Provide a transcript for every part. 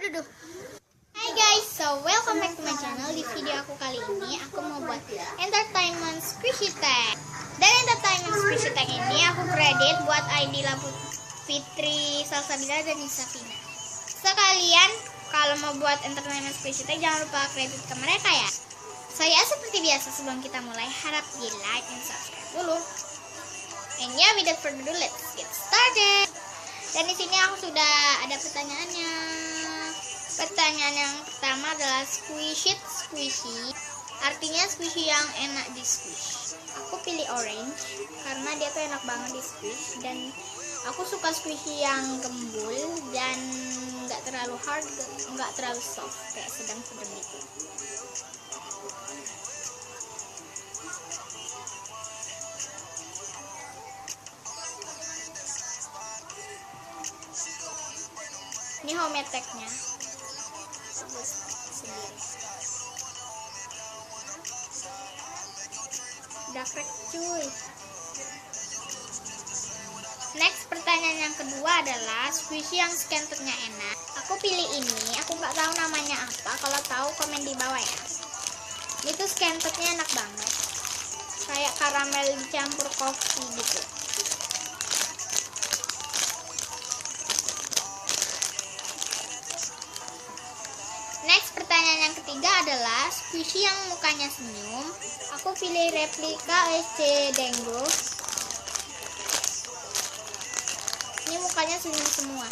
Aduh. Hai guys, so welcome back to my channel. Di video aku kali ini aku mau buat entertainment squishy tag. Dan entertainment squishy tag ini aku kredit buat ID Labu Fitri, Salsabila dan Nisafina. Sekalian kalau mau buat entertainment squishy tag jangan lupa kredit ke mereka ya. Saya seperti biasa sebelum kita mulai harap di like dan subscribe dulu. And yeah, without further ado, let's get started. Dan di sini aku sudah ada pertanyaannya. Pertanyaan yang pertama adalah squishy. Artinya squishy yang enak di squish. Aku pilih orange karena dia tuh enak banget di squish dan aku suka squishy yang gembul dan nggak terlalu hard, nggak terlalu soft, kayak sedang-sedang gitu. Ini homemade tag-nya. Udah crack cuy. Next, pertanyaan yang kedua adalah squishy yang scanternya enak. Aku pilih ini, aku nggak tahu namanya apa. Kalau tahu komen di bawah ya. Itu scanternya enak banget, kayak karamel dicampur kopi gitu. Next, pertanyaan yang ketiga adalah squishy yang mukanya senyum. Aku pilih replika SC Dengo. Ini mukanya senyum semua.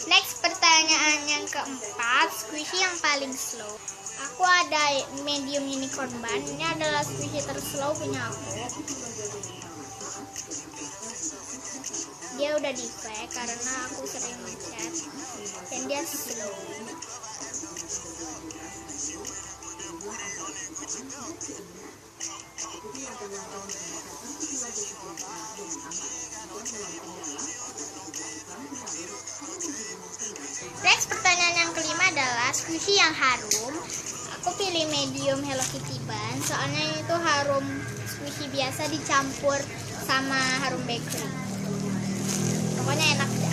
Next, pertanyaan yang keempat, squishy yang paling slow. Aku ada medium unicorn bun. Ini adalah squishy terslow punya aku. Dia udah di fake karena aku sering ngecat dan dia slow. Next, pertanyaan yang kelima adalah squishy yang harum. Aku pilih medium Hello Kitty bun, soalnya itu harum squishy biasa dicampur sama harum bakery. Pokoknya enak ya.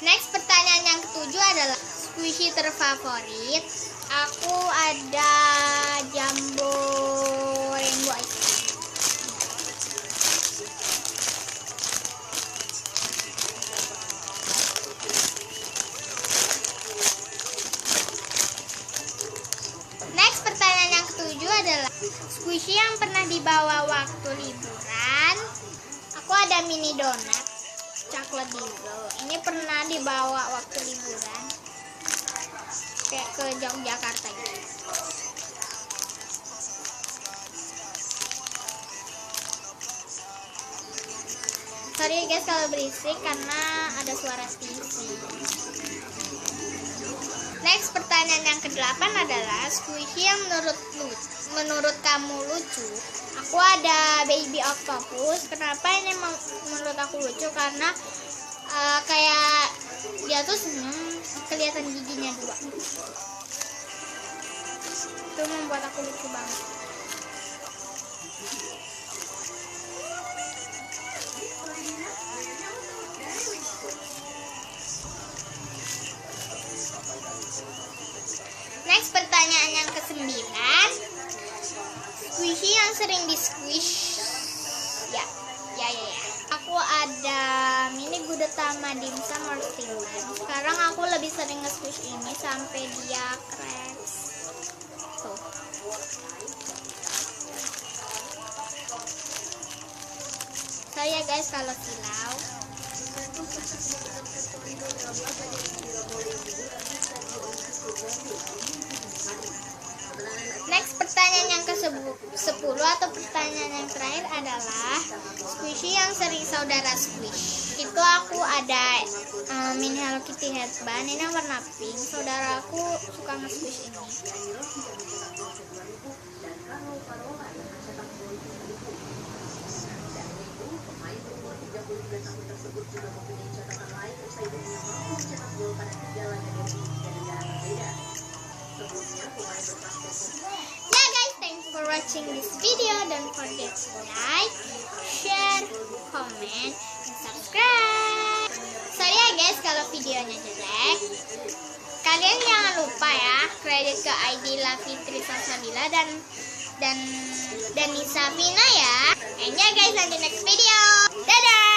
Next, pertanyaan yang ketujuh adalah squishy terfavorit. Aku ada Jumbo Rainbow Ice Cream. Next, pertanyaan yang ketujuh adalah squishy yang pernah dibawa waktu liburan. Aku ada mini donat coklat diesel. Ini pernah dibawa waktu liburan, kayak ke Yogyakarta gitu. Sorry guys kalau berisik karena ada suara TV. Next, pertanyaan yang ke-8 adalah squishy yang menurut kamu lucu. Aku ada baby octopus. Kenapa ini menurut aku lucu? Karena kayak dia tuh senyum, kelihatan giginya dua. Itu membuat aku lucu banget. Next, pertanyaan yang ke-9, squishy yang sering di squish. Ya. Aku ada mini Gudetama dimsum Martiman. Sekarang aku lebih sering nge-squish ini sampai dia cracks. Tuh. Saya guys kalau silau. Next, pertanyaan yang ke-10 atau pertanyaan yang terakhir adalah squishy yang sering saudara squish. itu aku ada mini Hello Kitty headband. Ini yang warna pink. Saudaraku suka nge-squish ini. Ya guys, thanks for watching this video. Don't forget to like, share, comment, and subscribe. Sorry ya guys kalau videonya jelek. Kalian jangan lupa ya kredit ke ID Lafitri Salsabila dan Nisa Vina ya. Enjoy guys, until next video. Dadah.